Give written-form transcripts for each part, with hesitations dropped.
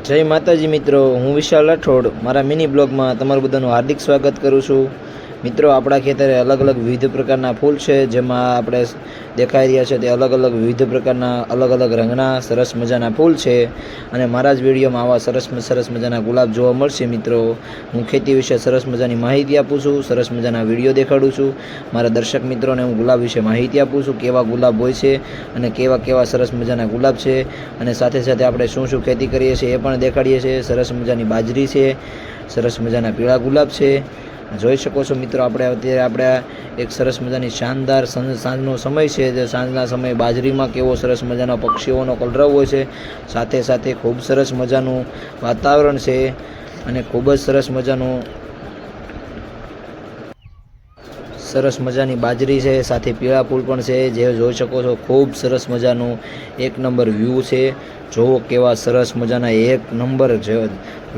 જય માતાજી મિત્રો, હું વિશાલ રાઠોડ મારા મિની બ્લોગમાં તમારું બધાનું હાર્દિક સ્વાગત કરું છું। મિત્રો, આપણા ખેતરે અલગ અલગ વિવિધ પ્રકારના ફૂલ છે, જેમાં આપણે દેખાઈ રહ્યા છે તે અલગ અલગ વિવિધ પ્રકારના અલગ અલગ રંગના સરસ મજાના ફૂલ છે। અને મારા જ વિડીયોમાં આવા સરસ મજાના ગુલાબ જોવા મળશે। મિત્રો, હું ખેતી વિશે સરસ મજાની માહિતી આપું છું, સરસ મજાના વિડીયો દેખાડું છું। મારા દર્શક મિત્રોને હું ગુલાબ વિશે માહિતી આપું છું, કેવા ગુલાબ હોય છે અને કેવા સરસ મજાના ગુલાબ છે। અને સાથે સાથે આપણે શું શું ખેતી કરીએ છીએ એ પણ દેખાડીએ છીએ। સરસ મજાની બાજરી છે, સરસ મજાના પીળા ગુલાબ છે। જોઈ શકો છો મિત્રો, આપણે એક સરસ મજાની શાનદાર સાંજનો સમય છે, જે સાંજના સમયે બાજરીમાં કેવો સરસ મજાનો પક્ષીઓનો કલરવ હોય છે, સાથે સાથે ખૂબ સરસ મજાનું વાતાવરણ છે અને ખૂબ જ સરસ મજાની બાજરી છે, સાથે પીળા ફૂલ પણ છે, જે જોઈ શકો છો ખૂબ સરસ મજાનું એક નંબર વ્યૂ છે। જોવો કેવા સરસ મજાના એક નંબર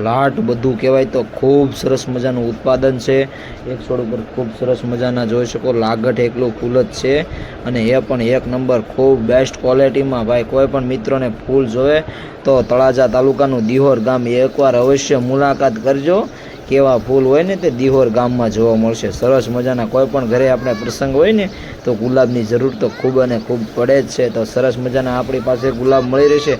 લાટ બધું કહેવાય તો ખૂબ સરસ મજાનું ઉત્પાદન છે। એક છોડ ઉપર ખૂબ સરસ મજાના જોઈ શકો લાગઠ એકલું ફૂલ જ છે અને એ પણ એક નંબર ખૂબ બેસ્ટ ક્વોલિટીમાં। ભાઈ, કોઈ પણ મિત્રોને ફૂલ જોવે તો તળાજા તાલુકાનું દિહોર ગામ એકવાર અવશ્ય મુલાકાત કરજો। કેવા ફૂલ હોય ને તે દિહોર ગામમાં જોવા મળશે। સરસ મજાના કોઈ પણ ઘરે આપણે પ્રસંગ હોય ને તો ગુલાબની જરૂર તો ખૂબ અને ખૂબ પડે જ છે। તો સરસ મજાના આપણી પાસે ગુલાબ મળી રહેશે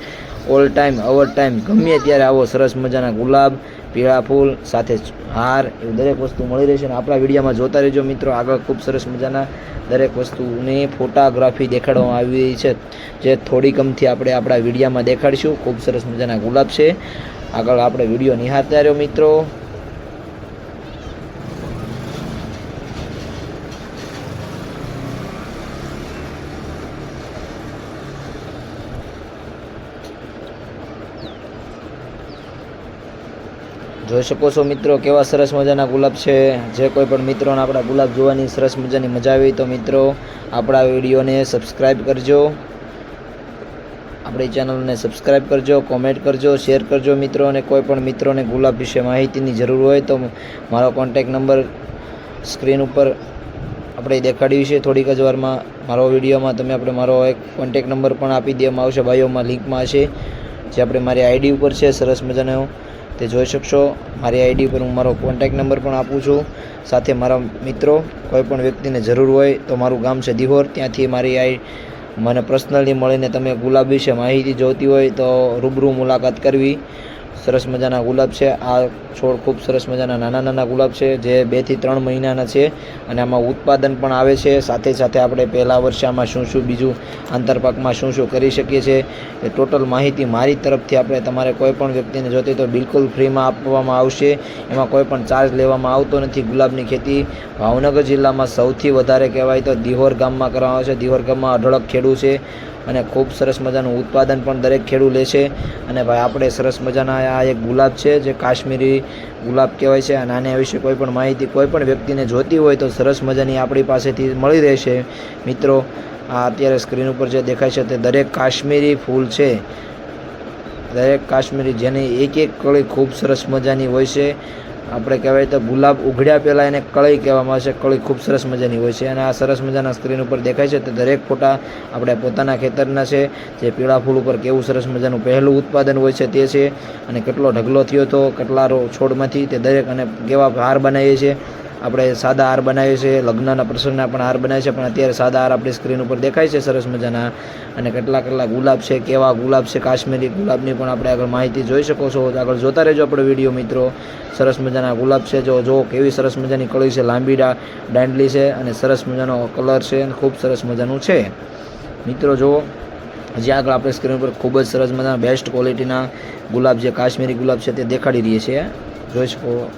ઓલ ટાઈમ ઓવર ટાઈમ, ગમે ત્યારે આવો સરસ મજાના ગુલાબ, પીળા ફૂલ સાથે હાર, એવું દરેક વસ્તુ મળી રહેશે। અને આપણા વિડીયોમાં જોતા રહેજો મિત્રો, આગળ ખૂબ સરસ મજાના દરેક વસ્તુની ફોટોગ્રાફી દેખાડવામાં આવી રહી છે, જે થોડી ગમથી આપણે આપણા વિડીયોમાં દેખાડીશું। ખૂબ સરસ મજાના ગુલાબ છે। આગળ આપણે વિડીયો નિહાળતા રહ્યો મિત્રો। જોઈ શકો છો મિત્રો, કેવા સરસ મજાના ગુલાબ છે। જે કોઈ પણ મિત્રોને આપણા ગુલાબ જોવાની સરસ મજાની મજા આવી તો મિત્રો આપણા વિડીયોને સબસ્ક્રાઈબ કરજો, આપણી ચેનલને સબસ્ક્રાઈબ કરજો, કોમેન્ટ કરજો, શેર કરજો મિત્રો। અને કોઈ પણ મિત્રોને ગુલાબ વિશે માહિતીની જરૂર હોય તો મારો કોન્ટેક્ટ નંબર સ્ક્રીન ઉપર આપણે દેખાડ્યું છે થોડીક જ વારમાં। મારો વિડીયોમાં આપણે મારો એક કોન્ટેક્ટ નંબર પણ આપી દેવામાં આવશે, બાયોમાં લિંકમાં હશે, જે આપણે મારી આઈડી ઉપર છે સરસ મજાનો, તે જોઈ શકશો। મારી આઈડી પર હું મારો કોન્ટેક્ટ નંબર પણ આપું છું। સાથે મારા મિત્રો કોઈ પણ વ્યક્તિને જરૂર હોય તો મારું ગામ છે દિહોર, ત્યાંથી મને પર્સનલી મળીને તમે ગુલાબ વિશે માહિતી જોઈતી હોય તો રૂબરૂ મુલાકાત કરવી। સરસ મજાના ગુલાબ છે। આ છોડ ખૂબ સરસ મજાના નાના ગુલાબ છે, જે 2 થી 3 મહિનાના છે અને આમાં ઉત્પાદન પણ આવે છે। સાથે સાથે આપણે પહેલા વર્ષે આમાં શું બીજું આંતરપાકમાં શું કરી શકીએ છીએ એ ટોટલ માહિતી મારી તરફથી તમારે કોઈ પણ વ્યક્તિને જોતી તો બિલકુલ ફ્રીમાં આપવામાં આવશે। એમાં કોઈ પણ ચાર્જ લેવામાં આવતો નથી। ગુલાબની ખેતી ભાવનગર જિલ્લામાં સૌથી વધારે કહેવાય તો દિહોર ગામમાં કરવામાં આવે છે। દિહોર ગામમાં અઢળક ખેડૂત છે અને ખૂબ સરસ મજાનું ઉત્પાદન પણ દરેક ખેડૂત લે છે। અને ભાઈ, આપણે સરસ મજાના આ એક ગુલાબ છે, જે કાશ્મીરી ગુલાબ કહેવાય છે, અને આના વિશે કોઈ પણ માહિતી કોઈ પણ વ્યક્તિને જોતી હોય તો સરસ મજાની આપણી પાસેથી મળી રહેશે મિત્રો। આ અત્યારે સ્ક્રીન ઉપર જે દેખાય છે તે દરેક કાશ્મીરી ફૂલ છે, દરેક કાશ્મીરી, જેની એક કળી ખૂબ સરસ મજાની હોય છે। આપણે કહેવાય તો ગુલાબ ઉઘડ્યા પહેલાં એને કળી કહેવામાં આવે છે, કળી ખૂબ સરસ મજાની હોય છે। અને આ સરસ મજાના સ્ક્રીન ઉપર દેખાય છે તે દરેક ફોટા આપણે પોતાના ખેતરના છે, જે પીળા ફૂલ ઉપર કેવું સરસ મજાનું પહેલું ઉત્પાદન હોય છે તે છે, અને કેટલો ઢગલો થયો હતો કેટલા છોડમાંથી તે દરેક, અને કેવા હાર બનાવીએ છીએ આપણે, સાદા હાર બનાવીએ છીએ, લગ્નના પ્રસંગના પણ હાર બનાવીએ છીએ, પણ અત્યારે સાદા હાર આપણી સ્ક્રીન ઉપર દેખાય છે સરસ મજાના। અને કેટલા ગુલાબ છે, કેવા ગુલાબ છે, કાશ્મીરી ગુલાબની પણ આપણે આગળ માહિતી જોઈ શકો છો। આગળ જોતા રહેજો આપણો વિડીયો મિત્રો। સરસ મજાના ગુલાબ છે, જો કેવી સરસ મજાની કળી છે, લાંબી દાંડલી છે અને સરસ મજાનો કલર છે અને ખૂબ સરસ મજાનું છે મિત્રો। જો હજી આગળ આપણે સ્ક્રીન ઉપર ખૂબ જ સરસ મજાના બેસ્ટ ક્વોલિટીના ગુલાબ, જે કાશ્મીરી ગુલાબ છે તે દેખાડી રહીએ છીએ, જોઈ શકો।